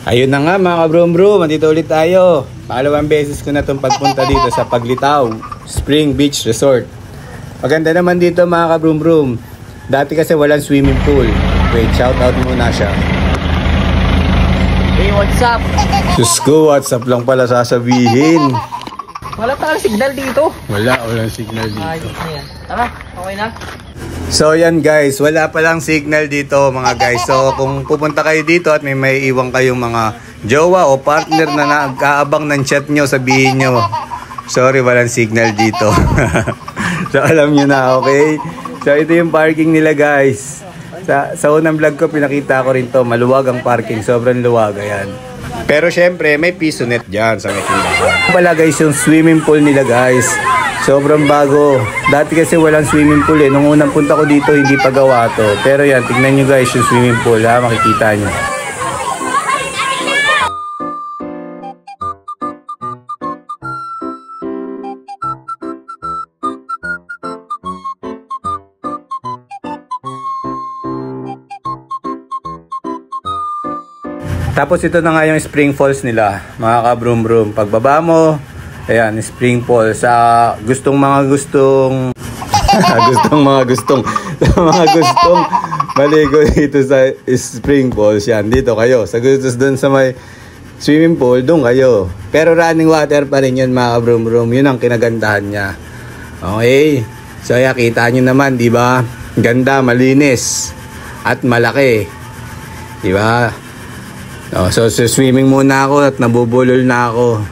Ayun na nga mga kabrum-brum, andito ulit tayo. Pangalawang beses ko na itong pagpunta dito sa Paglitaw Spring Beach Resort. Maganda naman dito mga kabrum-brum. Dati kasi walang swimming pool. Wait, shout out muna siya. Hey, what's up? Diyos ko, WhatsApp lang pala sasabihin. Wala pa signal dito. Walang signal dito. Ayos na yan. Tara, okay na. So yan guys, wala palang signal dito mga guys. So kung pupunta kayo dito at may iwan kayong mga jowa o partner na nag-aabang ng chat nyo, sabihin nyo, sorry, walang signal dito. So alam nyo na, okay? So ito yung parking nila guys. Sa unang vlog ko pinakita ko rin to, maluwag ang parking, sobrang luwag, ayan. Pero syempre may piso net dyan sa may tindahan. Pala guys yung swimming pool nila guys. Sobrang bago. Dati kasi walang swimming pool eh. Nung unang punta ko dito, hindi pa gawa to. Pero yan, tignan nyo guys yung swimming pool ha. Makikita nyo. Tapos ito na nga yung spring falls nila. Mga kabrum-brum. Pagbaba mo, ayan, spring falls. Sa gustong maligo dito sa spring falls, yan, dito kayo. Sa gusto doon sa may swimming pool, doon kayo. Pero running water pa rin yun mga kabrum-brum. Yun ang kinagandahan niya. Okay. So ayan, kita nyo naman, di ba? Ganda, malinis at malaki. Di ba? So swimming muna ako at nabubulol na ako.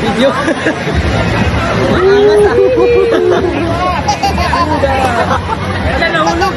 Video. Nahulog.